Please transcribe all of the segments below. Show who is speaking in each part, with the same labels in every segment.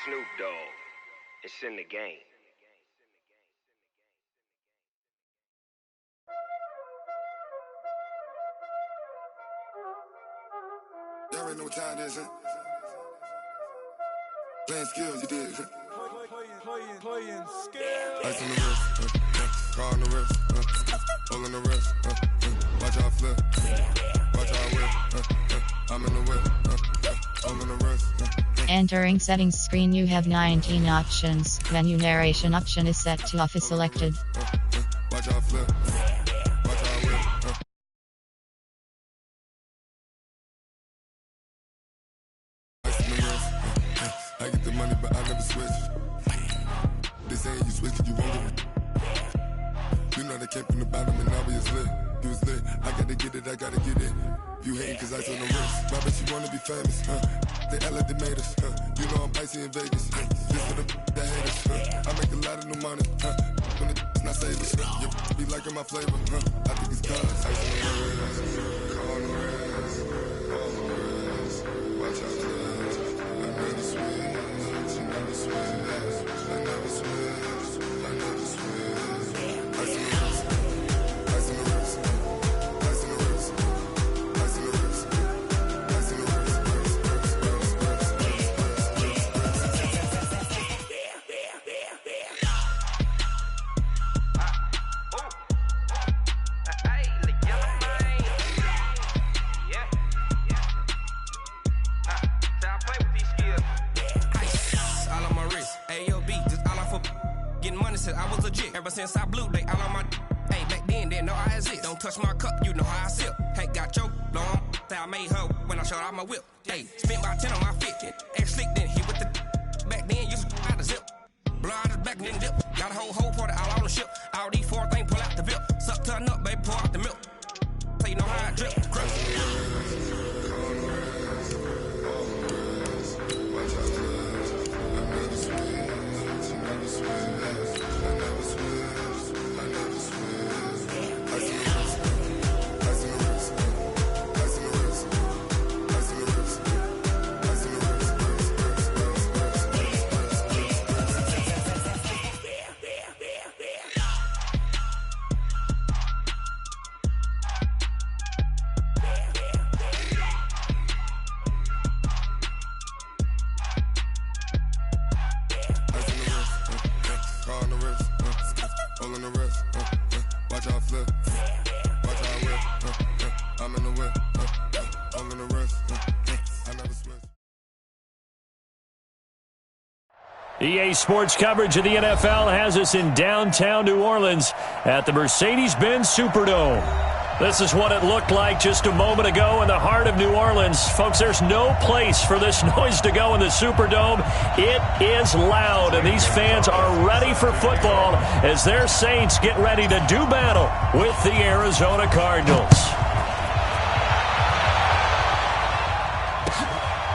Speaker 1: Snoop Dogg. It's in the game.
Speaker 2: Y'all already know what time it is, huh? Playing skills, you did, huh?
Speaker 3: Playing skills.
Speaker 2: Ice on the wrist, car on the wrist, hole in the wrist, watch how I flip, watch how I whip, I'm in the whip, hole in the wrist.
Speaker 4: Entering settings screen, you have 19 options. Menu narration option is set to off is selected.
Speaker 2: Watch how I flip, watch how I whip. Ice on the wrist, I get the money but I never switch. They saying you switch 'cause you won't get it. You know they came from the bottom and now we is lit. You was lit, I gotta get it, I gotta get it. You hating 'cause ice on the wrist. My bitch, you wanna be famous, They elevated us, You know I'm icy in Vegas, This for the haters, I make a lot of new money, When it's not savers, You be liking my flavor, I think it's cause ice on the wrist, car on the wrist, all on the wrist. Watch out, I never switch, I never switch, I never switch, I never switch. Ice on the wrist, ice on the wrist, ice on the wrist, ice on the wrist, ice on the wrist.
Speaker 5: I was legit ever since I blew they all on my hey back then didn't know I exist. Don't touch my cup, you know how I sip. Hey, got your long that I made her when I showed out my whip. Hey, spent about 10 on my fit. Ex slick then hit with the back then used to out the zip. Blow out his back then dip. Got a whole party all on the ship. All these four things pull out the VIP. Suck turn up, baby, pour out the milk. So you know how I drip. Crush.
Speaker 6: EA Sports coverage of the NFL has us in downtown New Orleans at the Mercedes-Benz Superdome. This is what it looked like just a moment ago in the heart of New Orleans. Folks, there's no place for this noise to go in the Superdome. It is loud, and these fans are ready for football as their Saints get ready to do battle with the Arizona Cardinals.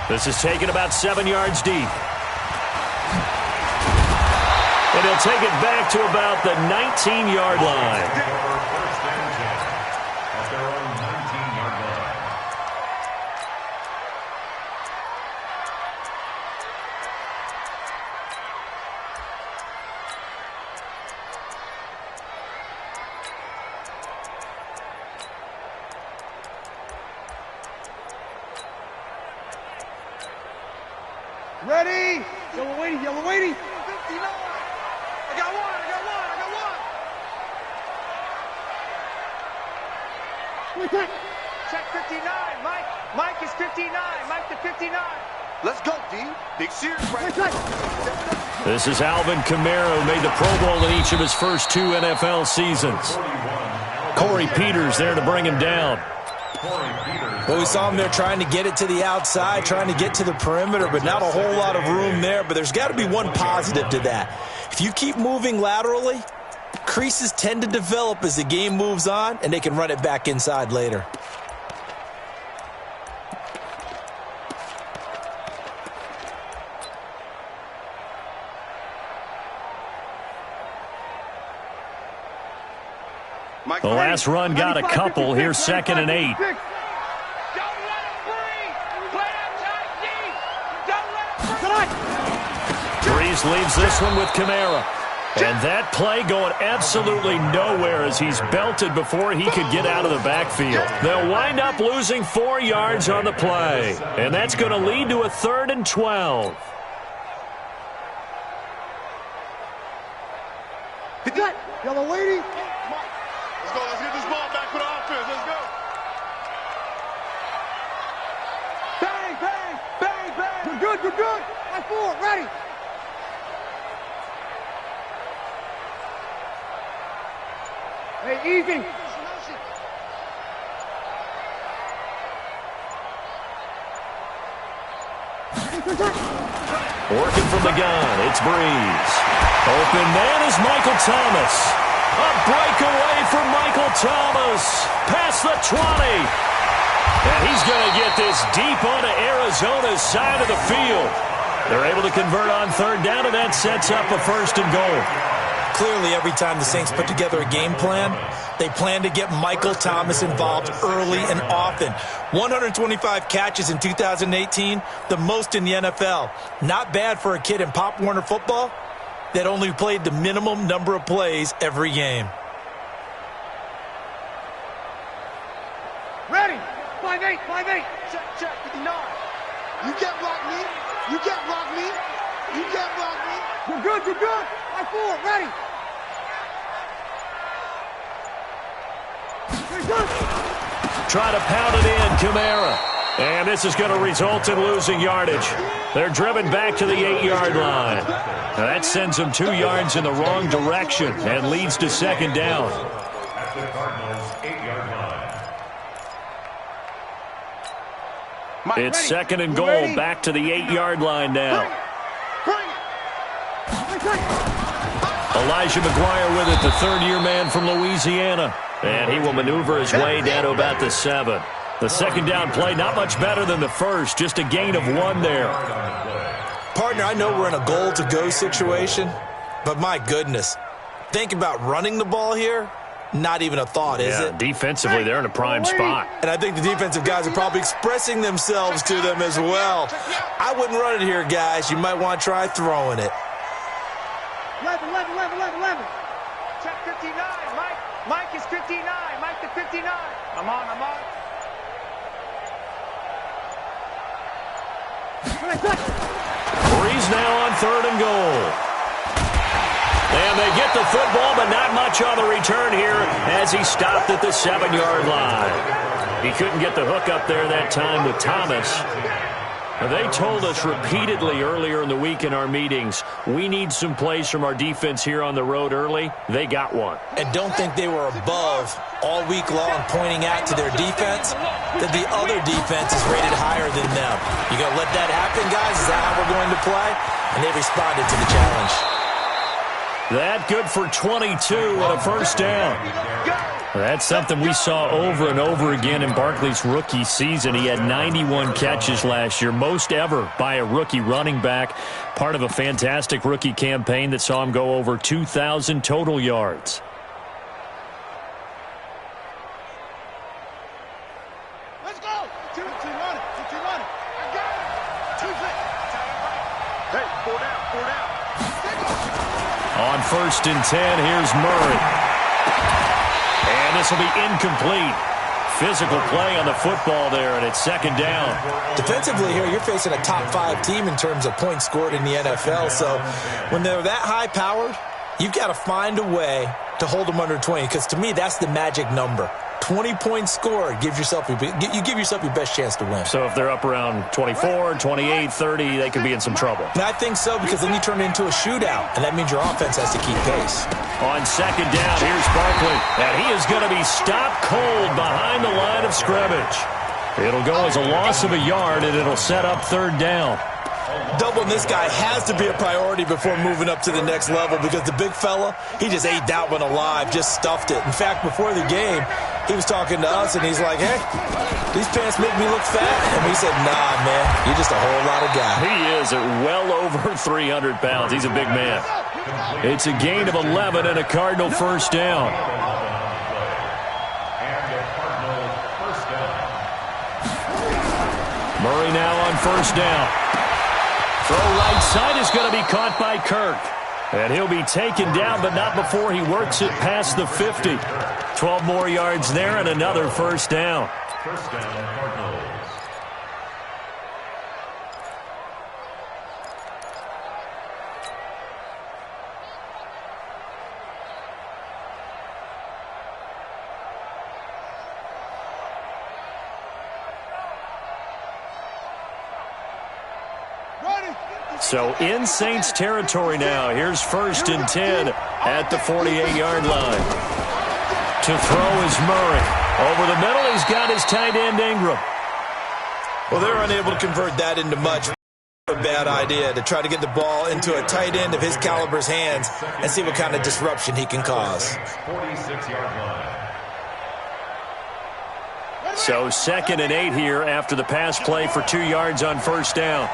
Speaker 6: This is taken about 7 yards deep. And he'll take it back to about the 19-yard line.
Speaker 3: Ready? Yellow waiting, yellow waiting. 59. I got one. Check 59, Mike. Mike is 59. Mike to 59. Let's go, D. Big series right there.
Speaker 6: This is Alvin Kamara, who made the Pro Bowl in each of his first 2 NFL seasons. Corey Peters there to bring him down.
Speaker 7: Well, we saw him there trying to get it to the outside, trying to get to the perimeter, but not a whole lot of room there. But there's got to be one positive to that. If you keep moving laterally, creases tend to develop as the game moves on, and they can run it back inside later.
Speaker 6: The last run got a couple. Here's 2nd and 8. Breeze leaves this one with Kamara. And that play going absolutely nowhere as he's belted before he could get out of the backfield. They'll wind up losing 4 yards on the play. And that's going to lead to a 3rd and 12.
Speaker 3: Hit that. Yellow lady.
Speaker 2: Let's go. Let's get this ball back for the offense. Let's go.
Speaker 3: Bang, bang, bang, bang. You're good, you're good. High 4, ready. Hey, easy.
Speaker 6: Working from the gun, it's Breeze. Open man is Michael Thomas. A breakaway from Michael Thomas. Past the 20. And he's going to get this deep onto Arizona's side of the field. They're able to convert on 3rd down, and that sets up a 1st and goal.
Speaker 7: Clearly, every time the Saints put together a game plan, they plan to get Michael Thomas involved early and often. 125 catches in 2018, the most in the NFL. Not bad for a kid in Pop Warner football that only played the minimum number of plays every game.
Speaker 3: Ready. 5-8, 5-8. Check, check, 59. You can't block me. You can't block me. You can't block me. You're good, you're good. High 4, ready.
Speaker 6: Try to pound it in, Kamara. And this is going to result in losing yardage. They're driven back to the 8-yard line. Now that sends them 2 yards in the wrong direction and leads to 2nd down. It's 2nd and goal, back to the 8-yard line now. Elijah McGuire with it, the 3rd-year man from Louisiana. And he will maneuver his way down to about the 7. The 2nd down play, not much better than the first, just a gain of 1 there.
Speaker 7: Partner, I know we're in a goal-to-go situation, but my goodness, think about running the ball here. Not even a thought, is it?
Speaker 6: Defensively, they're in a prime spot.
Speaker 7: And I think the defensive guys are probably expressing themselves to them as well. I wouldn't run it here, guys. You might want to try throwing it.
Speaker 3: 11. Check 59, Mike. Mike is 59. Mike to 59. I'm on.
Speaker 6: Breeze now on 3rd and goal. And they get the football, but not much on the return here as he stopped at the 7-yard line. He couldn't get the hook up there that time with Thomas. They told us repeatedly earlier in the week in our meetings, we need some plays from our defense here on the road early. They got one.
Speaker 7: And don't think they were above all week long pointing out to their defense that the other defense is rated higher than them. You going to let that happen, guys? Is that how we're going to play? And they responded to the challenge.
Speaker 6: That good for 22 and a 1st down. That's something we saw over and over again in Barkley's rookie season. He had 91 catches last year, most ever by a rookie running back, part of a fantastic rookie campaign that saw him go over 2,000 total yards.
Speaker 3: Let's go. 2 running. I got it. 2 flick. Hey, 4 down.
Speaker 6: On 1st and 10, here's Murray. And this will be incomplete. Physical play on the football there, and it's 2nd down.
Speaker 7: Defensively here, you're facing a top 5 team in terms of points scored in the NFL. So when they're that high-powered, you've got to find a way to hold them under 20, because to me, that's the magic number. 20 points scored, you give yourself your best chance to win.
Speaker 6: So if they're up around 24, 28, 30, they could be in some trouble.
Speaker 7: And I think so, because then you turn it into a shootout, and that means your offense has to keep pace.
Speaker 6: On 2nd down, here's Barkley, and he is going to be stopped cold behind the line of scrimmage. It'll go as a loss of a yard, and it'll set up 3rd down.
Speaker 7: Doubling this guy has to be a priority before moving up to the next level, because the big fella, he just ate that one alive, just stuffed it. In fact, before the game, he was talking to us, and he's like, hey, these pants make me look fat. And we said, nah, man, you're just a whole lot of guy.
Speaker 6: He is at well over 300 pounds. He's a big man. It's a gain of 11 and a Cardinal 1st down. Murray now on 1st down. Throw right side is going to be caught by Kirk. And he'll be taken down, but not before he works it past the 50. 12 more yards there and another first down.
Speaker 8: First down, Cardinals.
Speaker 6: So in Saints territory now. Here's 1st and 10 at the 48-yard line. To throw is Murray. Over the middle, he's got his tight end Ingram.
Speaker 7: Well, they're unable to convert that into much. A bad idea to try to get the ball into a tight end of his caliber's hands and see what kind of disruption he can cause.
Speaker 8: 46-yard line.
Speaker 6: So 2nd and 8 here after the pass play for 2 yards on first down.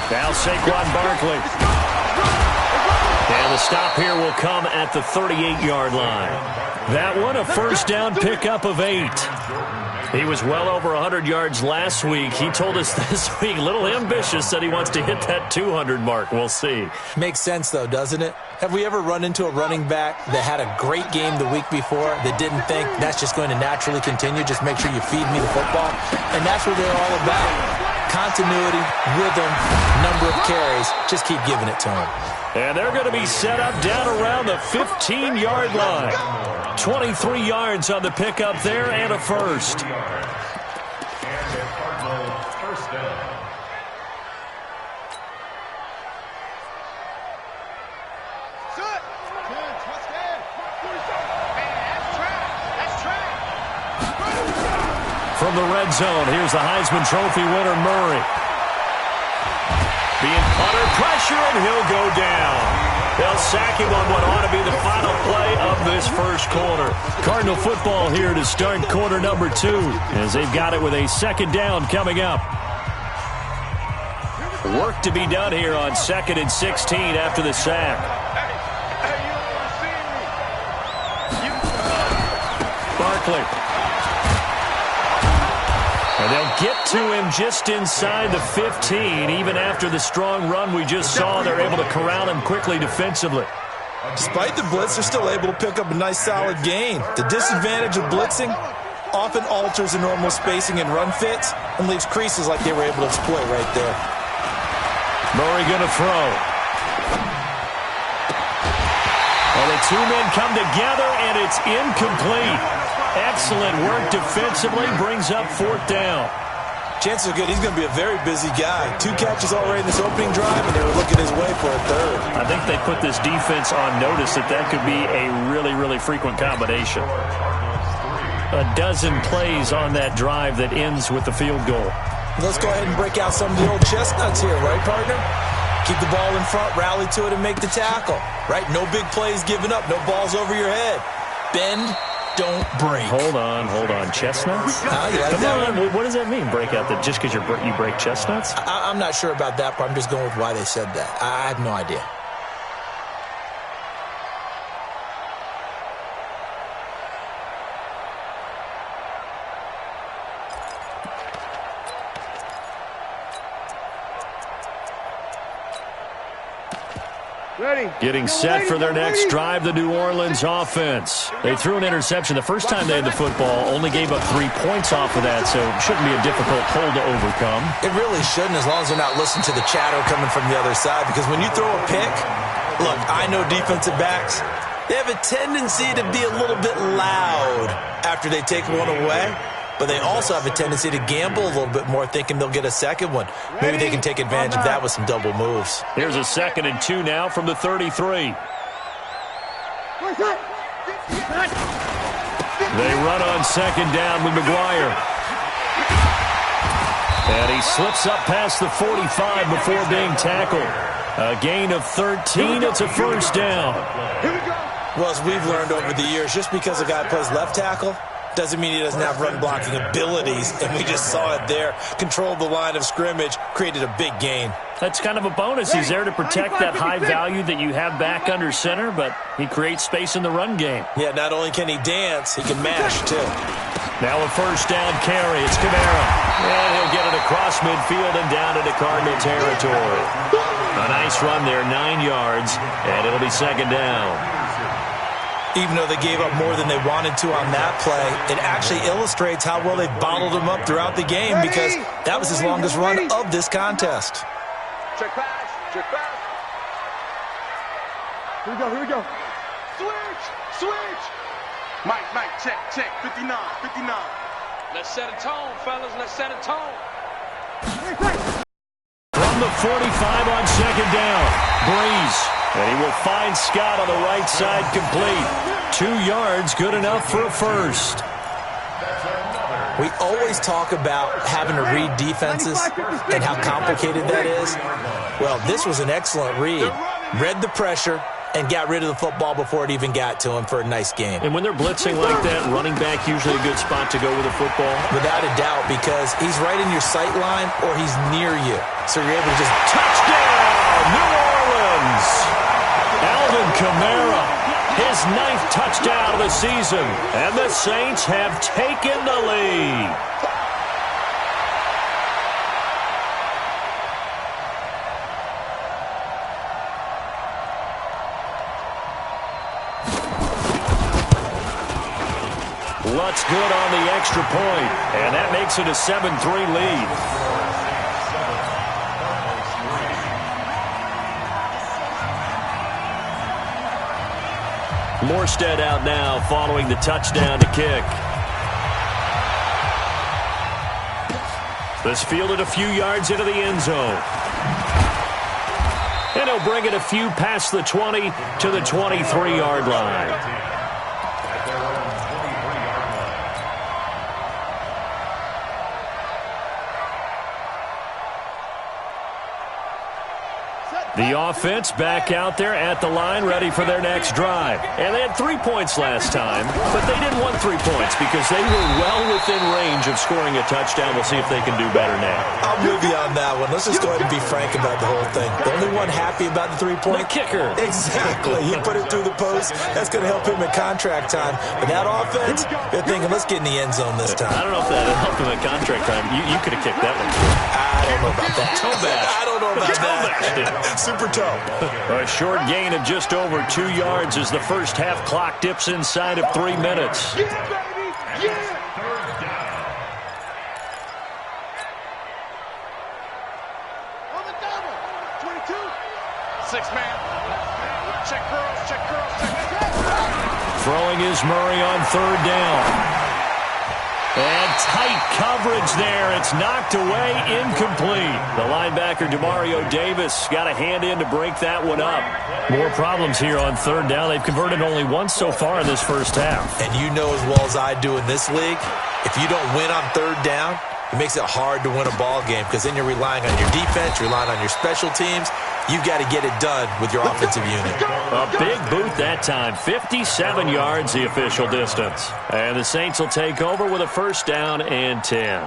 Speaker 6: Now Saquon Barkley. And the stop here will come at the 38-yard line. That one, a first down pickup of 8. He was well over 100 yards last week. He told us this week, a little ambitious, said he wants to hit that 200 mark. We'll see.
Speaker 7: Makes sense, though, doesn't it? Have we ever run into a running back that had a great game the week before that didn't think that's just going to naturally continue? Just make sure you feed me the football. And that's what they're all about. Continuity, rhythm, number of carries. Just keep giving it to him.
Speaker 6: And they're going to be set up down around the 15-yard line. 23 yards on the pickup there and a first.
Speaker 8: First down.
Speaker 6: From the red zone, here's the Heisman Trophy winner, Murray. Being under pressure, and he'll go down. They'll sack him on what ought to be the final play of this first quarter. Cardinal football here to start quarter number 2, as they've got it with a 2nd down coming up. Work to be done here on 2nd and 16 after the sack. Barkley. And they'll get to him just inside the 15. Even after the strong run we just saw, they're able to corral him quickly defensively.
Speaker 7: Despite the blitz, they're still able to pick up a nice solid gain. The disadvantage of blitzing often alters the normal spacing and run fits and leaves creases like they were able to exploit right there.
Speaker 6: Murray going to throw. Well, the two men come together, and it's incomplete. Excellent work defensively, brings up 4th down.
Speaker 7: Chances are good he's going to be a very busy guy. 2 catches already in this opening drive, and they were looking his way for a 3rd.
Speaker 6: I think they put this defense on notice that could be a really, really frequent combination. A dozen plays on that drive that ends with the field goal.
Speaker 7: Let's go ahead and break out some of the old chestnuts here, right, partner? Keep the ball in front, rally to it, and make the tackle, right? No big plays given up, no balls over your head. Bend, don't break.
Speaker 6: Hold on. Chestnuts?
Speaker 7: You like
Speaker 6: Come
Speaker 7: that
Speaker 6: on, what does that mean, break out? That just because you break chestnuts?
Speaker 7: I'm not sure about that part. I'm just going with why they said that. I have no idea.
Speaker 6: Getting set for their next drive, the New Orleans offense. They threw an interception the first time they had the football, only gave up 3 points off of that, so it shouldn't be a difficult hole to overcome.
Speaker 7: It really shouldn't, as long as they're not listening to the chatter coming from the other side, because when you throw a pick, look, I know defensive backs, they have a tendency to be a little bit loud after they take one away. But they also have a tendency to gamble a little bit more, thinking they'll get a second one. Maybe they can take advantage of that with some double moves.
Speaker 6: Here's a 2nd and 2 now from the 33. They run on 2nd down with McGuire. And he slips up past the 45 before being tackled. A gain of 13. It's a first down.
Speaker 7: Well, as we've learned over the years, just because a guy plays left tackle doesn't mean he doesn't have run blocking abilities, and we just saw it there. Controlled the line of scrimmage, created a big gain.
Speaker 6: That's kind of a bonus. He's there to protect that high value that you have back under center, but he creates space in the run game.
Speaker 7: Yeah, not only can he dance, he can mash, too.
Speaker 6: Now a first down carry. It's Kamara. And he'll get it across midfield and down into Cardinal territory. A nice run there, 9 yards, and it'll be second down.
Speaker 7: Even though they gave up more than they wanted to on that play, it actually illustrates how well they bottled them up throughout the game because that was his longest run of this contest.
Speaker 3: Check pass. Check pass. Here we go. Here we go. Switch. Switch. Mike, check, 59.
Speaker 9: Let's set a tone, fellas. Let's set a tone.
Speaker 6: From the 45 on second down, Breeze. And he will find Scott on the right side complete. 2 yards, good enough for a first.
Speaker 7: We always talk about having to read defenses and how complicated that is. Well, this was an excellent read. Read the pressure and got rid of the football before it even got to him for a nice game.
Speaker 6: And when they're blitzing like that, running back usually a good spot to go with a football?
Speaker 7: Without a doubt, because he's right in your sight line or he's near you. So you're able to just...
Speaker 6: Touchdown, New Orleans! Alvin Kamara, his 9th touchdown of the season. And the Saints have taken the lead. Lutz good on the extra point, and that makes it a 7-3 lead. Morstead out now following the touchdown to kick. This fielded a few yards into the end zone. And he'll bring it a few past the 20 to the 23-yard line. The offense back out there at the line, ready for their next drive. And they had 3 points last time, but they didn't want 3 points because they were well within range of scoring a touchdown. We'll see if they can do better now.
Speaker 7: I'm with you on that one. Let's just go ahead and be frank about the whole thing. The only one happy about the 3-point?
Speaker 6: The kicker.
Speaker 7: Exactly. He put it through the post. That's going to help him at contract time. But that offense, they're thinking, let's get in the end zone this time.
Speaker 6: I don't know if that helped him at contract time. You could have kicked that one.
Speaker 7: I don't know about that.
Speaker 6: Toe bash.
Speaker 7: I don't know about that. Super toe.
Speaker 6: A short gain of just over 2 yards as the first half clock dips inside of 3 minutes.
Speaker 3: Yeah, baby! Yeah! On the double! 22! 6-man. Check girls, check girls, check.
Speaker 6: Throwing is Murray on third down. And tight coverage there. It's knocked away, incomplete. The linebacker, Demario Davis, got a hand in to break that one up. More problems here on third down. They've converted only once so far in this first half.
Speaker 7: And you know as well as I do in this league, if you don't win on third down, it makes it hard to win a ball game because then you're relying on your defense, you're relying on your special teams. You've got to get it done with your offensive unit.
Speaker 6: A big boot that time. 57 yards the official distance. And the Saints will take over with a first down and 10.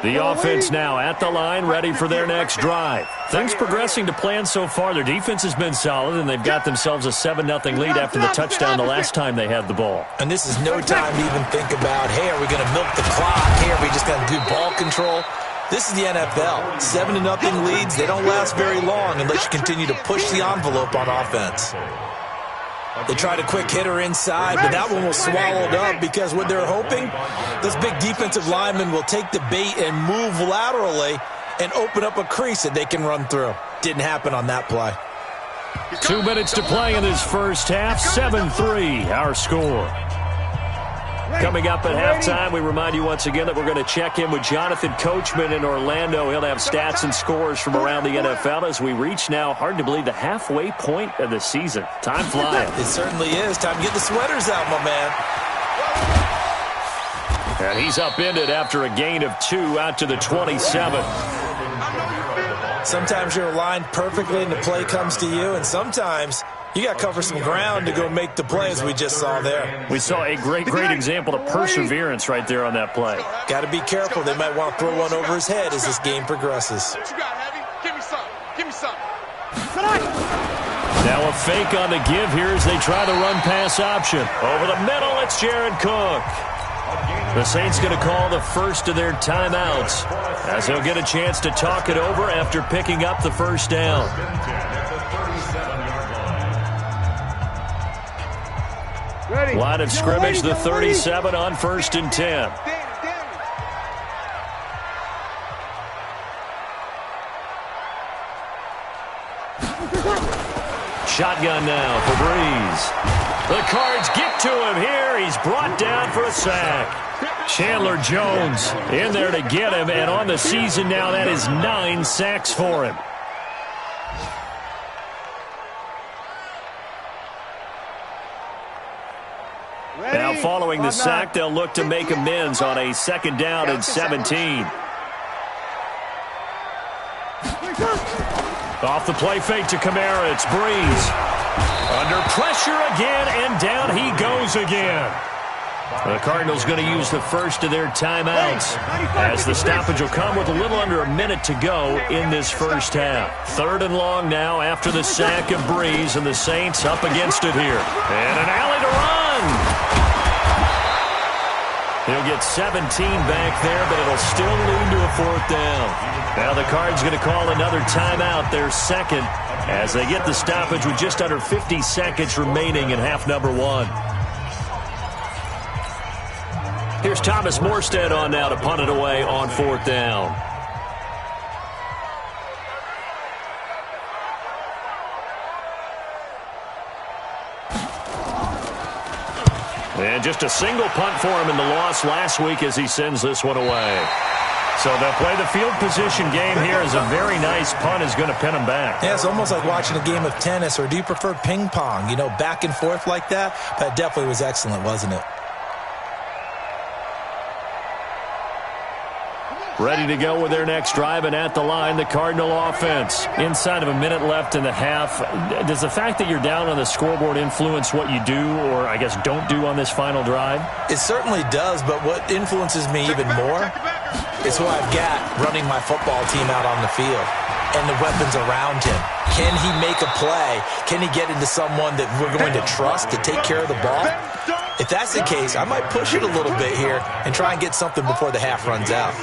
Speaker 6: The offense now at the line, ready for their next drive. Things progressing to plan so far. Their defense has been solid, and they've got themselves a 7-0 lead after the touchdown the last time they had the ball.
Speaker 7: And this is no time to even think about, hey, are we going to milk the clock? Hey, are we just going to do ball control? This is the NFL. 7-0 leads, they don't last very long unless you continue to push the envelope on offense. They tried a quick hitter inside, but that one was swallowed up because what they're hoping, those big defensive linemen will take the bait and move laterally and open up a crease that they can run through. Didn't happen on that play.
Speaker 6: 2 minutes to play in this first half. 7-3, our score. Coming up at halftime, we remind you once again that we're going to check in with Jonathan Coachman in Orlando. He'll have stats and scores from around the NFL as we reach now, hard to believe, the halfway point of the season. Time flying.
Speaker 7: It certainly is. Time to get the sweaters out, my man.
Speaker 6: And he's upended after a gain of 2 out to the 27.
Speaker 7: Sometimes you're aligned perfectly and the play comes to you, and sometimes You got to cover some ground to go make the play, as we just saw there.
Speaker 6: We saw a great example of perseverance right there on that play.
Speaker 7: Got to be careful. They might want to throw one over his head as this game progresses.
Speaker 3: What you got, Heavy? Give me something. Give me something.
Speaker 6: Now a fake on the give here as they try the run-pass option. Over the middle, it's Jared Cook. The Saints going to call the first of their timeouts as they'll get a chance to talk it over after picking up the first down. Line of scrimmage, the 37 on 1st and 10. Shotgun now for Breeze. The Cards get to him here. He's brought down for a sack. Chandler Jones in there to get him, and on the season now, that is 9 sacks for him. Now following the sack, they'll look to make amends on a 2nd down and 17. Off the play fake to Kamara, it's Breeze. Under pressure again, and down he goes again. The Cardinals going to use the first of their timeouts as the stoppage will come with a little under a minute to go in this first half. 3rd and long now after the sack of Breeze, and the Saints up against it here. And an alley to run. He'll get 17 back there, but it'll still lead to a 4th down. Now the Cards going to call another timeout, their 2nd, as they get the stoppage with just under 50 seconds remaining in half number 1. Here's Thomas Morstead on now to punt it away on 4th down. And just a single punt for him in the loss last week as he sends this one away. So they'll play the field position game here as a very nice punt is going to pin him back.
Speaker 7: Yeah, it's almost like watching a game of tennis, or do you prefer ping pong? You know, back and forth like that? That definitely was excellent, wasn't it?
Speaker 6: Ready to go with their next drive, and at the line, the Cardinal offense. Inside of a minute left in the half, does the fact that you're down on the scoreboard influence what you do, or I guess don't do on this final drive?
Speaker 7: It certainly does, but what influences me even more is who I've got running my football team out on the field and the weapons around him. Can he make a play? Can he get into someone that we're going to trust to take care of the ball? If that's the case, I might push it a little bit here and try and get something before the half runs out.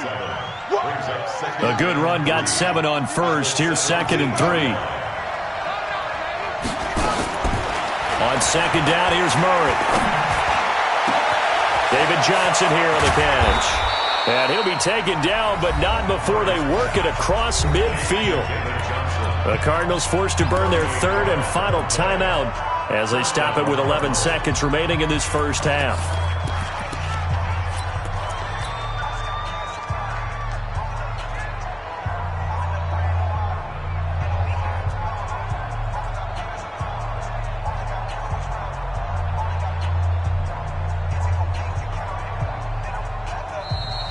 Speaker 6: A good run got 7 on 1st. Here's 2nd and 3. On 2nd down, here's Murray. David Johnson here on the catch. And he'll be taken down, but not before they work it across midfield. The Cardinals forced to burn their 3rd and final timeout as they stop it with 11 seconds remaining in this first half.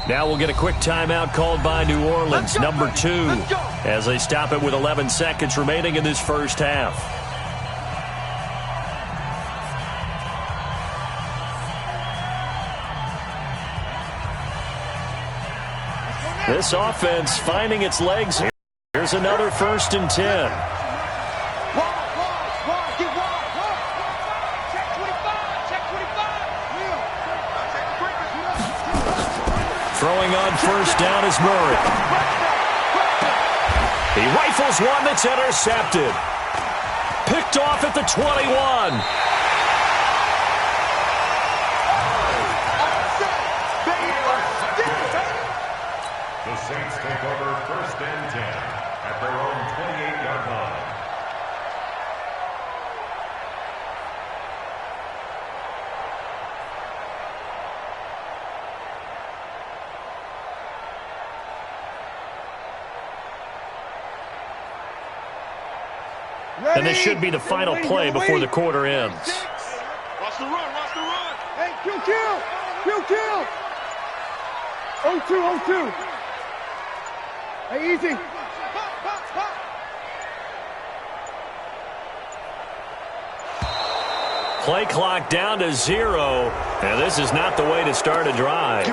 Speaker 6: Now we'll get a quick timeout called by New Orleans, number 2, as they stop it with 11 seconds remaining in this first half. This offense finding its legs. Here's another 1st and 10. Throwing on 1st down is Murray. He rifles one that's intercepted. Picked off at the 21.
Speaker 8: The Saints take over 1st and 10 at their own 28-yard line.
Speaker 6: And this should be the final play before the quarter ends.
Speaker 3: Watch the run, watch the run. Hey, Q. 0-2. Hey, easy.
Speaker 6: play clock down to 0. And this is not the way to start a drive.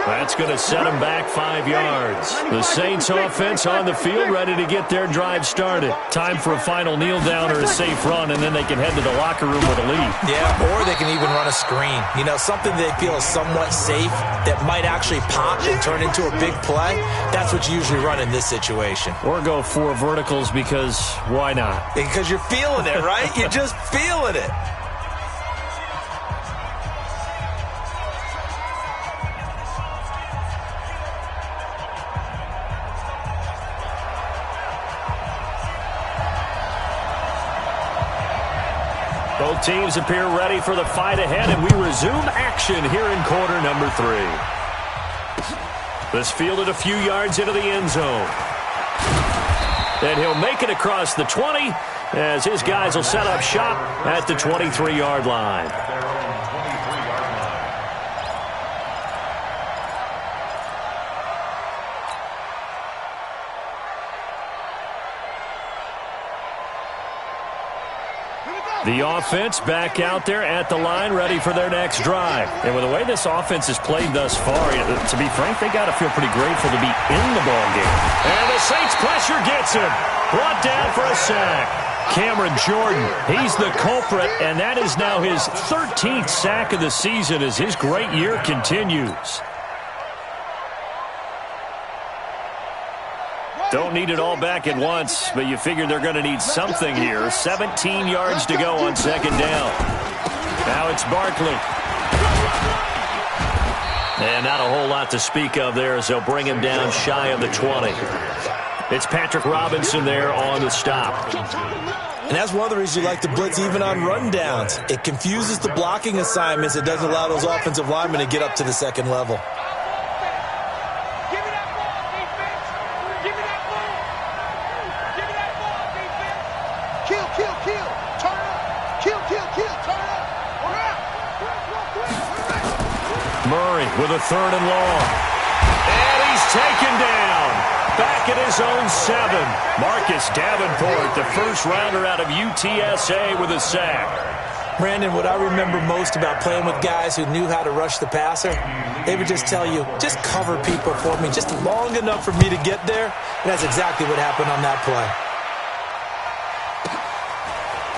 Speaker 6: That's going to set them back 5 yards. The Saints offense on the field, ready to get their drive started. Time for a final kneel down or a safe run, and then they can head to the locker room with a lead.
Speaker 7: Yeah, or they can even run a screen. You know, something they feel is somewhat safe that might actually pop and turn into a big play. That's what you usually run in this situation.
Speaker 6: Or go 4 verticals because why not?
Speaker 7: Because you're feeling it, right? You're just feeling it.
Speaker 6: Both teams appear ready for the fight ahead, and we resume action here in quarter number 3. This fielded a few yards into the end zone. And he'll make it across the 20 as his guys will set up shop at the 23-yard line. The offense back out there at the line, ready for their next drive. And with the way this offense has played thus far, to be frank, they got to feel pretty grateful to be in the ballgame. And the Saints pressure gets him. Brought down for a sack. Cameron Jordan, he's the culprit, and that is now his 13th sack of the season as his great year continues. Don't need it all back at once, but you figure they're going to need something here. 17 yards to go on second down. Now it's Barkley. And not a whole lot to speak of there as they'll bring him down shy of the 20. It's Patrick Robinson there on the stop.
Speaker 7: And that's one of the reasons you like to blitz even on rundowns. It confuses the blocking assignments. It doesn't allow those offensive linemen to get up to the second level.
Speaker 6: Murray with a 3rd and long. And he's taken down. Back at his own 7. Marcus Davenport, the first rounder out of UTSA with a sack.
Speaker 7: Brandon, what I remember most about playing with guys who knew how to rush the passer, they would just tell you, just cover people for me, just long enough for me to get there. And that's exactly what happened on that play.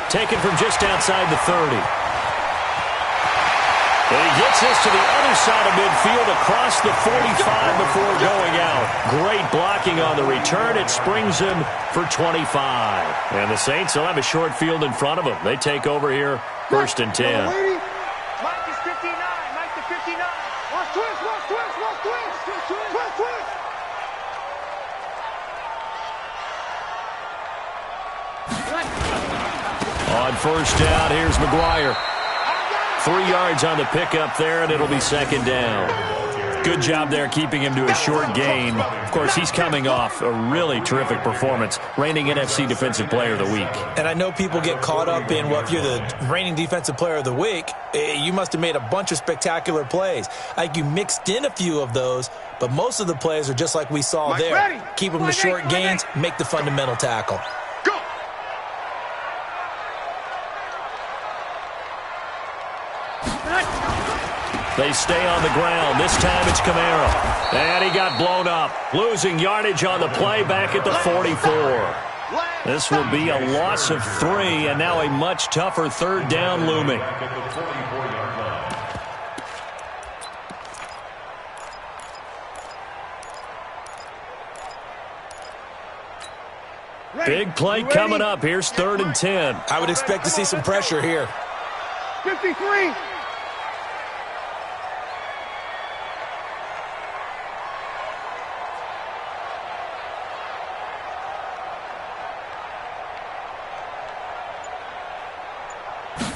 Speaker 6: Taken from just outside the 30. And he gets this to the other side of midfield across the 45 before going out. Great blocking on the return. It springs him for 25. And the Saints will have a short field in front of them. They take over here, 1st and 10.
Speaker 3: Mike is 59. Mike to 59. Watch twist, watch twist, watch twist. Twist, twist.
Speaker 6: On 1st down, here's McGuire. 3 yards on the pickup there, and it'll be 2nd down. Good job there keeping him to a short gain. Of course, he's coming off a really terrific performance, reigning NFC Defensive Player of the Week.
Speaker 7: And I know people get caught up in, well, if you're the reigning Defensive Player of the Week, you must have made a bunch of spectacular plays. Like you mixed in a few of those, but most of the plays are just like we saw there. Keep them to short gains, make the fundamental tackle.
Speaker 6: They stay on the ground. This time it's Kamara. And he got blown up. Losing yardage on the play back at the 44. This will be a loss of 3, and now a much tougher 3rd down looming. Big play coming up. Here's 3rd and 10.
Speaker 7: I would expect to see some pressure here.
Speaker 3: 53.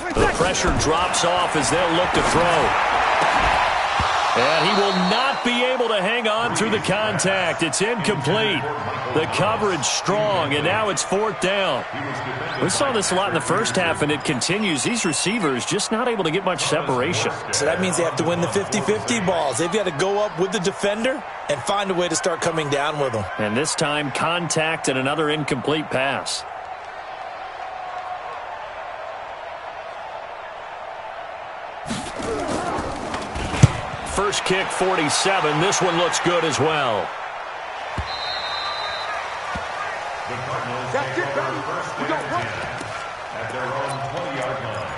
Speaker 6: The pressure drops off as they'll look to throw. And he will not be able to hang on through the contact. It's incomplete. The coverage strong, and now it's 4th down. We saw this a lot in the first half, and it continues. These receivers just not able to get much separation.
Speaker 7: So that means they have to win the 50-50 balls. They've got to go up with the defender and find a way to start coming down with them.
Speaker 6: And this time, contact and another incomplete pass. first kick 47. This one looks good as well.
Speaker 8: The Cardinals take over first and 10 at their own 20-yard line.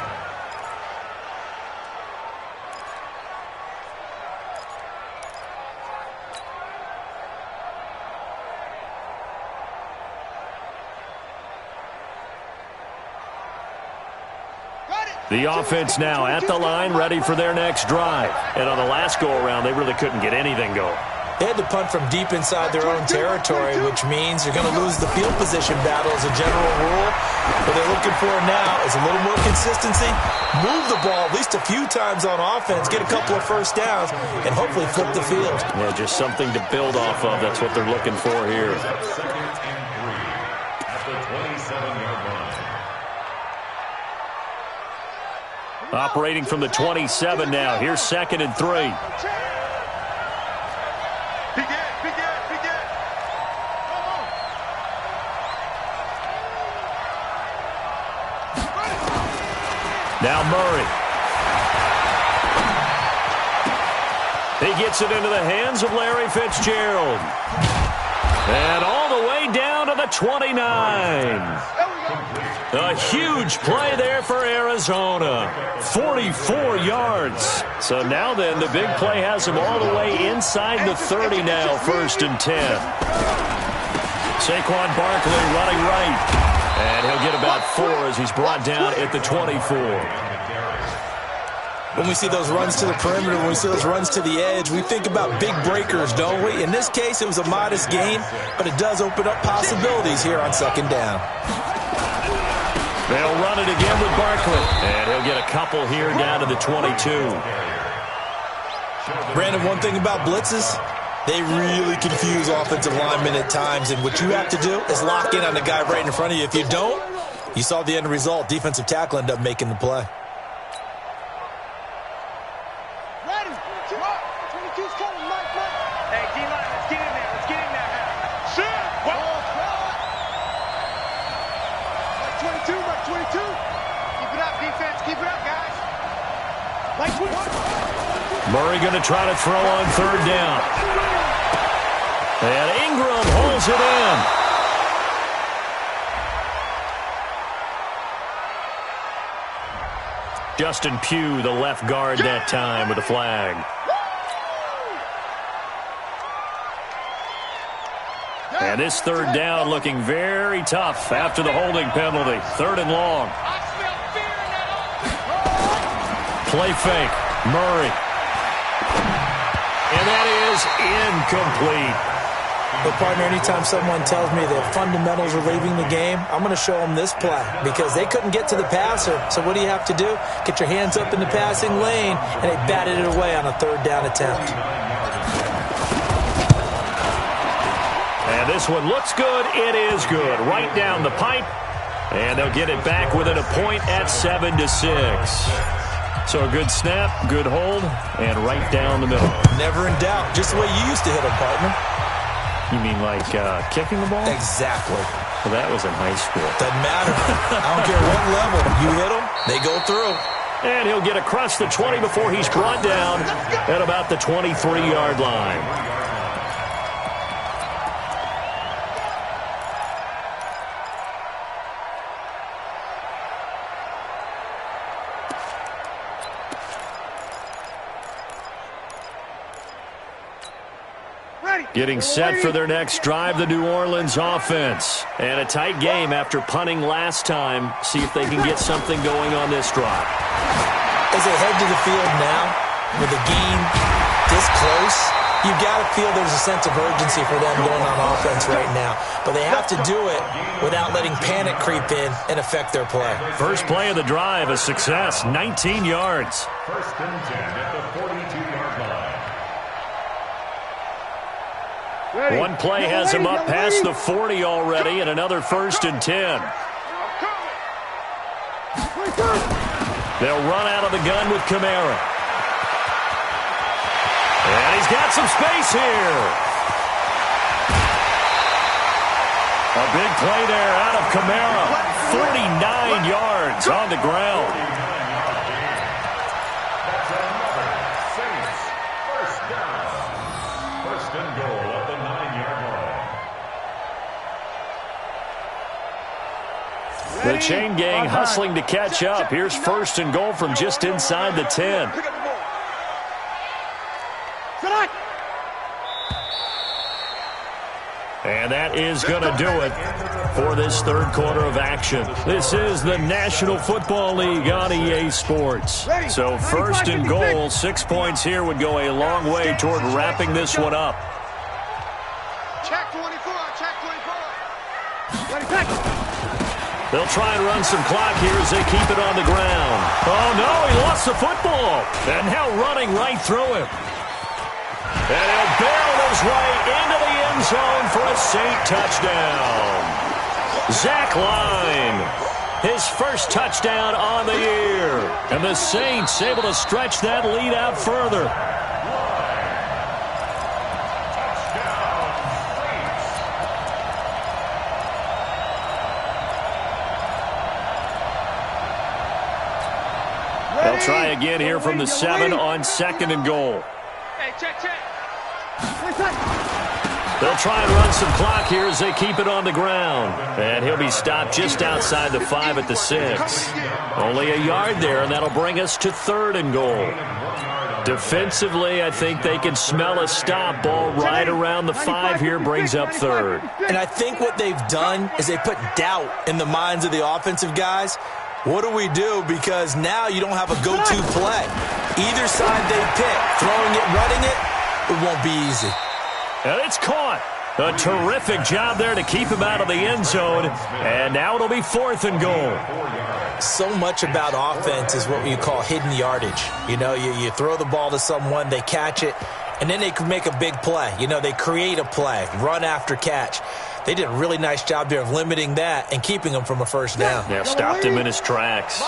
Speaker 6: The offense now at the line, ready for their next drive. And on the last go-around, they really couldn't get anything going.
Speaker 7: They had to punt from deep inside their own territory, which means you're going to lose the field position battle as a general rule. What they're looking for now is a little more consistency, move the ball at least a few times on offense, get a couple of first downs, and hopefully flip the field.
Speaker 6: Yeah, just something to build off of. That's what they're looking for here.
Speaker 8: Second and 3 at the 27-yard line.
Speaker 6: Operating from the 27 now. Here's 2nd and 3. Now Murray. He gets it into the hands of Larry Fitzgerald. And all the way down to the 29. A huge play there for Arizona. 44 yards. So now then, the big play has him all the way inside the 30 now, 1st and 10. Saquon Barkley running right. And he'll get about 4 as he's brought down at the 24.
Speaker 7: When we see those runs to the perimeter, when we see those runs to the edge, we think about big breakers, don't we? In this case, it was a modest gain, but it does open up possibilities here on 2nd down.
Speaker 6: They'll run it again with Barkley. And he'll get a couple here down to the 22.
Speaker 7: Brandon, one thing about blitzes, they really confuse offensive linemen at times, and what you have to do is lock in on the guy right in front of you. If you don't, you saw the end result. Defensive tackle ended up making the play.
Speaker 3: Ready. 22's coming, Mike. Hey, D-line, let's get in there. Let's get in there. Shit. Mike 22. Keep it up, defense. Keep it up, guys. Mike 21.
Speaker 6: Murray going to try to throw on 3rd down. And Ingram holds it in. Justin Pugh, the left guard that time with a flag. And this 3rd down looking very tough after the holding penalty. 3rd and long. Play fake. Murray. And that is incomplete.
Speaker 7: But, partner, anytime someone tells me that fundamentals are leaving the game, I'm going to show them this play because they couldn't get to the passer. So what do you have to do? Get your hands up in the passing lane, and they batted it away on a 3rd down attempt.
Speaker 6: And this one looks good. It is good. Right down the pipe. And they'll get it back within a point at 7-6. So a good snap, good hold, and right down the middle.
Speaker 7: Never in doubt. Just the way you used to hit them, partner.
Speaker 6: You mean like kicking the ball?
Speaker 7: Exactly.
Speaker 6: Well, that was in high school.
Speaker 7: Doesn't matter. I don't care what level. You hit them, they go through.
Speaker 6: And he'll get across the 20 before he's brought down at about the 23-yard line. Getting set for their next drive, the New Orleans offense. And a tight game after punting last time. See if they can get something going on this drive.
Speaker 7: As they head to the field now, with the game this close, you've got to feel there's a sense of urgency for them going on offense right now. But they have to do it without letting panic creep in and affect their play.
Speaker 6: First play of the drive, a success, 19 yards.
Speaker 8: 1st and 10 at the 42-yard line.
Speaker 6: One play has him up past the 40 already, and another 1st and 10. They'll run out of the gun with Kamara. And he's got some space here. A big play there out of Kamara. 49 yards on the ground.
Speaker 8: That's another Saints first
Speaker 6: The chain gang hustling to catch up. Here's first and goal from just inside the 10. And that is going to do it for this third quarter of action. This is the National Football League on EA Sports. So first and goal, 6 points here would go a long way toward wrapping this one up.
Speaker 3: Check 24, check 24.
Speaker 6: They'll try and run some clock here as they keep it on the ground. Oh, no, he lost the football. And now running right through him. And he'll barrel his way into the end zone for a Saint touchdown. Zach Line, his first touchdown on the year. And the Saints able to stretch that lead out further. They'll try again here from the 7 on second and goal.
Speaker 9: Hey, check.
Speaker 6: They'll try and run some clock here as they keep it on the ground. And he'll be stopped just outside the 5 at the 6. Only a yard there, and that'll bring us to third and goal. Defensively, I think they can smell a stop. Ball right around the 5 here brings up third.
Speaker 7: And I think what they've done is they put doubt in the minds of the offensive guys. What do we do? Because now you don't have a go-to play. Either side they pick, throwing it, running it, it won't be easy.
Speaker 6: And it's caught. A terrific job there to keep him out of the end zone. And now it'll be fourth and goal.
Speaker 7: So much about offense is what you call hidden yardage. You know, you throw the ball to someone, they catch it, and then they can make a big play. You know, they create a play, run after catch. They did a really nice job there of limiting that and keeping him from a first down.
Speaker 6: Yeah, stopped him in his tracks.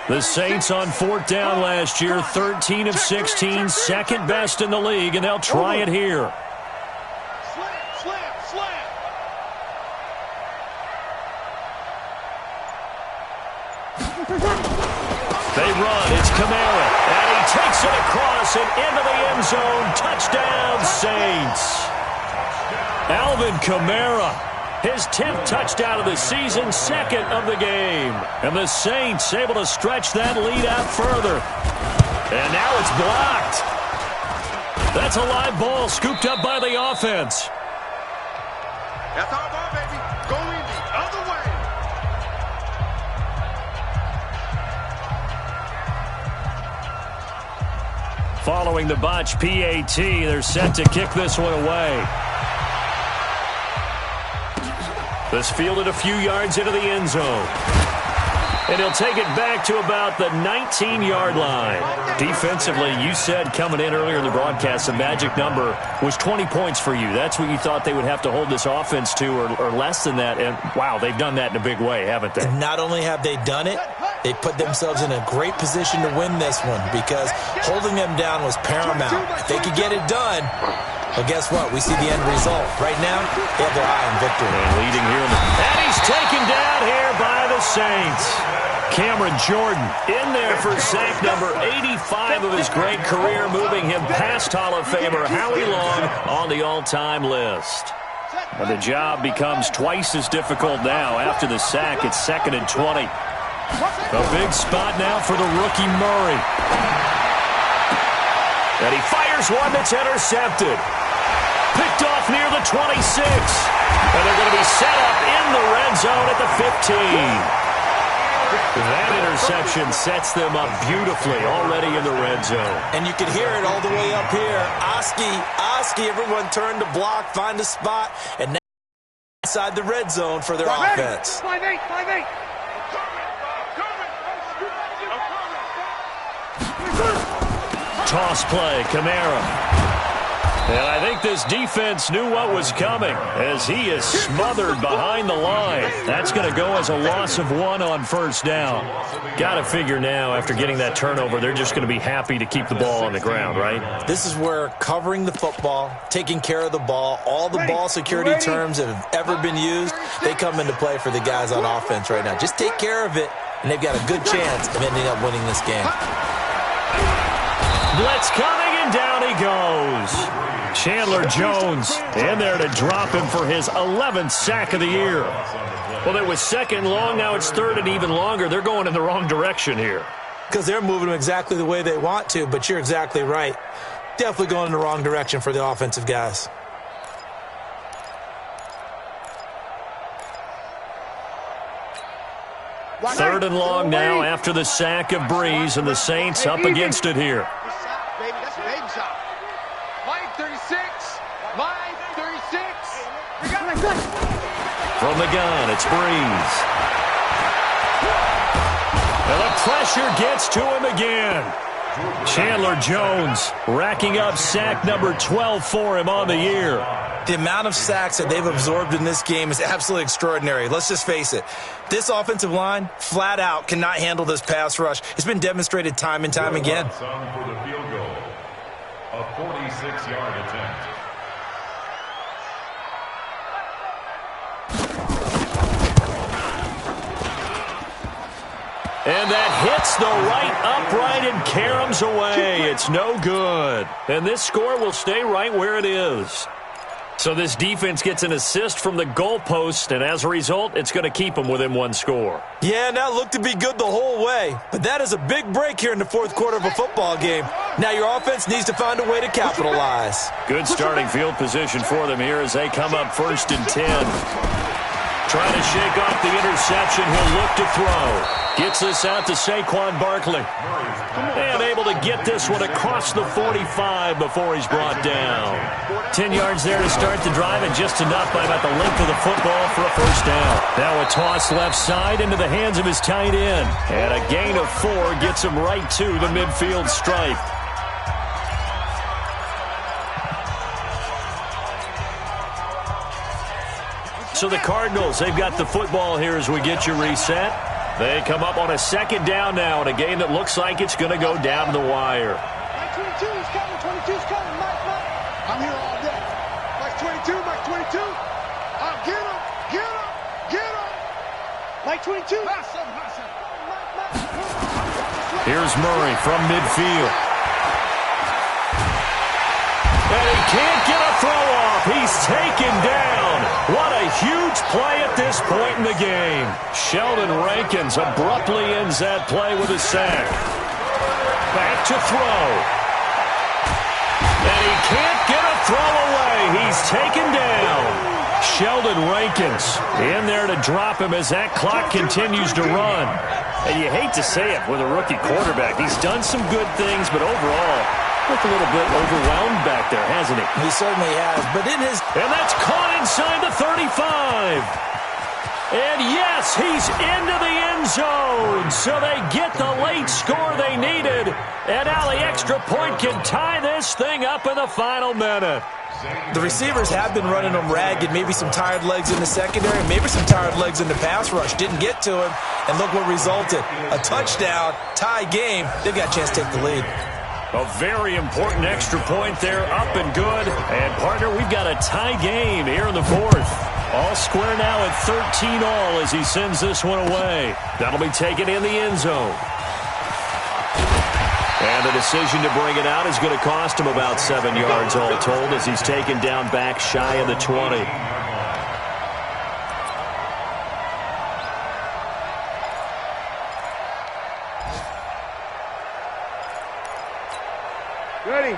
Speaker 6: The Saints on fourth down last year, 13 of 16, second best in the league, and they'll try it here. They run, it's Kamara, and he takes it across and into the end zone. Touchdown, Saints. Alvin Kamara, his 10th touchdown of the season, second of the game. And the Saints able to stretch that lead out further. And now it's blocked. That's a live ball scooped up by the offense.
Speaker 3: That's our ball, baby. Going the other way.
Speaker 6: Following the botch PAT, they're set to kick this one away. This fielded a few yards into the end zone. And he'll take it back to about the 19-yard line. Defensively, you said coming in earlier in the broadcast, the magic number was 20 points for you. That's what you thought they would have to hold this offense to, or less than that. And, wow, they've done that in a big way, haven't they?
Speaker 7: And not only have they done it, they put themselves in a great position to win this one because holding them down was paramount. If they could get it done, well, guess what? We see the end result. Right now, they have their eye on victory.
Speaker 6: And leading here. And he's taken down here by the Saints. Cameron Jordan in there for sack number 85 of his great career, moving him past Hall of Famer Howie Long on the all-time list. And the job becomes twice as difficult now after the sack. It's 2nd and 20. A big spot now for the rookie Murray. And he fires one that's intercepted. Picked off near the 26. And they're going to be set up in the red zone at the 15. That interception sets them up beautifully already in the red zone.
Speaker 7: And you can hear it all the way up here. Oski, everyone turn to block, find a spot, and now inside the red zone for their offense.
Speaker 3: 5-8.
Speaker 6: Toss play, Kamara. And I think this defense knew what was coming as he is smothered behind the line. That's going to go as a loss of 1 on first down. Got to figure now after getting that turnover, they're just going to be happy to keep the ball on the ground, right?
Speaker 7: This is where covering the football, taking care of the ball, all the ball security terms that have ever been used, they come into play for the guys on offense right now. Just take care of it, and they've got a good chance of ending up winning this game.
Speaker 6: Blitz coming, and down he goes. Chandler Jones in there to drop him for his 11th sack of the year. Well, it was second long. Now it's third and even longer. They're going in the wrong direction here.
Speaker 7: Because they're moving them exactly the way they want to, but you're exactly right. Definitely going in the wrong direction for the offensive guys.
Speaker 6: Third and long now after the sack of Breeze, and the Saints up against it here.
Speaker 3: That's a baby shot. Line 36. Line 36.
Speaker 6: From the gun, it's Breeze. And the pressure gets to him again. Chandler Jones racking up sack number 12 for him on the year.
Speaker 7: The amount of sacks that they've absorbed in this game is absolutely extraordinary. Let's just face it. This offensive line, flat out, cannot handle this pass rush. It's been demonstrated time and time again.
Speaker 8: For the field goal, a 46-yard attempt.
Speaker 6: And that hits the right upright and caroms away. It's no good. And this score will stay right where it is. So this defense gets an assist from the goalpost, and as a result, it's going to keep them within one score.
Speaker 7: Yeah, and that looked to be good the whole way. But that is a big break here in the fourth quarter of a football game. Now your offense needs to find a way to capitalize.
Speaker 6: Good starting field position for them here as they come up 1st and 10. Trying to shake off the interception. He'll look to throw. Gets this out to Saquon Barkley. And able to get this one across the 45 before he's brought down. 10 yards there to start the drive, and just enough by about the length of the football for a first down. Now a toss left side into the hands of his tight end. And a gain of 4 gets him right to the midfield stripe. So the Cardinals, they've got the football here as we get you reset. They come up on a second down now in a game that looks like it's going to go down to the wire.
Speaker 3: Mike 22 is coming. 22 is coming. Mike. I'm here all day. Mike 22. Mike 22. Get him. Get him. Get him. Mike 22.
Speaker 6: Here's Murray from midfield. And he can't get a throw off. He's taken down. What a huge play at this point in the game. Sheldon Rankins abruptly ends that play with a sack. Back to throw. And he can't get a throw away. He's taken down. Sheldon Rankins in there to drop him as that clock continues to run. And you hate to say it with a rookie quarterback. He's done some good things, but overall, looked a little bit overwhelmed back there, hasn't he?
Speaker 7: He certainly has, but in his...
Speaker 6: And that's caught inside the 35. And yes, he's into the end zone. So they get the late score they needed. And now the extra point can tie this thing up in the final minute.
Speaker 7: The receivers have been running them ragged. Maybe some tired legs in the secondary, maybe some tired legs in the pass rush. Didn't get to him, and look what resulted. A touchdown, tie game. They've got a chance to take the lead.
Speaker 6: A very important extra point there, up and good. And, partner, we've got a tie game here in the fourth. All square now at 13 all as he sends this one away. That'll be taken in the end zone. And the decision to bring it out is going to cost him about 7 yards all told as he's taken down back shy of the 20.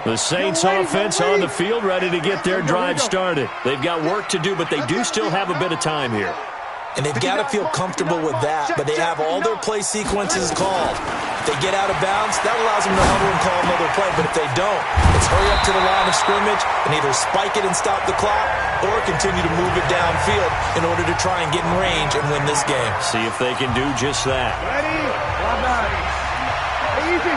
Speaker 6: The Saints offense on the field ready to get their drive started. They've got work to do, but they do still have a bit of time here.
Speaker 7: And they've got to feel comfortable with that, but they have all their play sequences called. If they get out of bounds, that allows them to huddle and call another play, but if they don't, it's hurry up to the line of scrimmage and either spike it and stop the clock or continue to move it downfield in order to try and get in range and win this game.
Speaker 6: See if they can do just that.
Speaker 3: Ready? Well done. Hey, easy.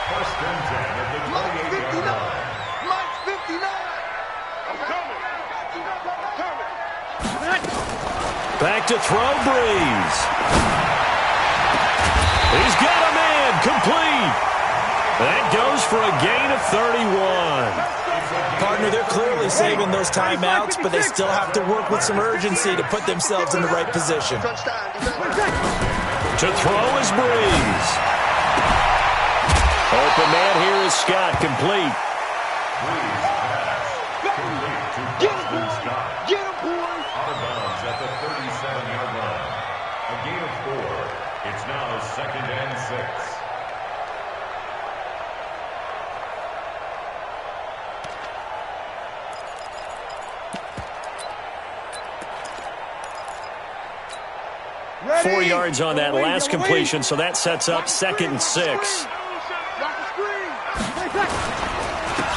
Speaker 8: First and 10 at the 28-yard line.
Speaker 3: Mike 59. I'm coming.
Speaker 6: Back to throw, Breeze. He's got a man, complete. That goes for a gain of 31.
Speaker 7: Partner, they're clearly saving those timeouts, but they still have to work with some urgency to put themselves in the right position.
Speaker 6: To throw is Breeze. Open man here is Scott, complete.
Speaker 3: Get him, boys! Get him, boys!
Speaker 8: Out of bounds at the 37-yard line. A gain of 4. It's now 2nd and 6.
Speaker 3: Ready?
Speaker 6: 4 yards on that last completion, so that sets up 2nd and 6.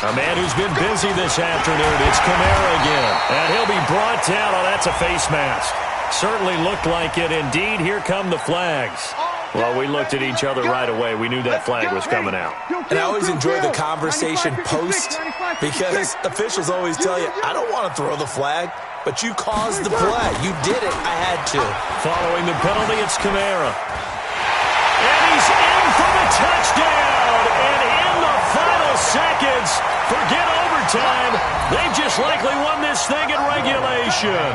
Speaker 6: A man who's been busy this afternoon, it's Kamara again. And he'll be brought down. Oh, that's a face mask. Certainly looked like it. Indeed, here come the flags. Well, we looked at each other right away. We knew that flag was coming out.
Speaker 7: And I always enjoy the conversation post because officials always tell you, I don't want to throw the flag, but you caused the play. You did it. I had to.
Speaker 6: Following the penalty, it's Kamara. And he's in for the touchdown. And in the final seconds, forget overtime. They've just likely won this thing in regulation.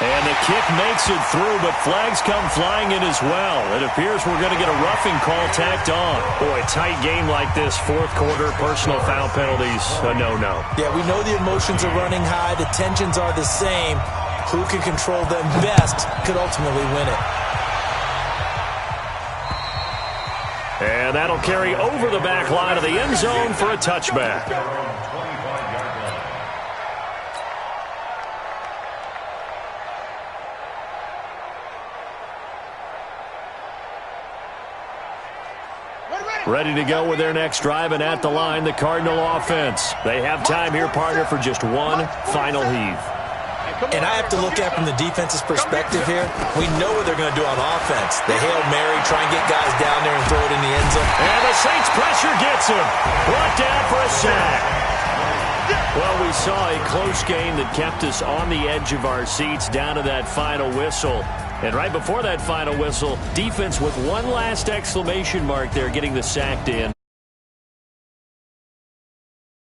Speaker 6: And the kick makes it through, but flags come flying in as well. It appears we're going to get a roughing call tacked on. Boy, a tight game like this, fourth quarter, personal foul penalties, a no-no.
Speaker 7: Yeah, we know the emotions are running high. The tensions are the same. Who can control them best could ultimately win it.
Speaker 6: And that'll carry over the back line of the end zone for a touchback. Ready to go with their next drive, and at the line, the Cardinal offense. They have time here, partner, for just one final heave.
Speaker 7: And I have to look at from the defense's perspective here. We know what they're going to do on offense. The Hail Mary, try and get guys down there and throw it in the end zone.
Speaker 6: And the Saints pressure gets him. Brought down for a sack. Well, we saw a close game that kept us on the edge of our seats down to that final whistle. And right before that final whistle, defense with one last exclamation mark there, getting the sack in.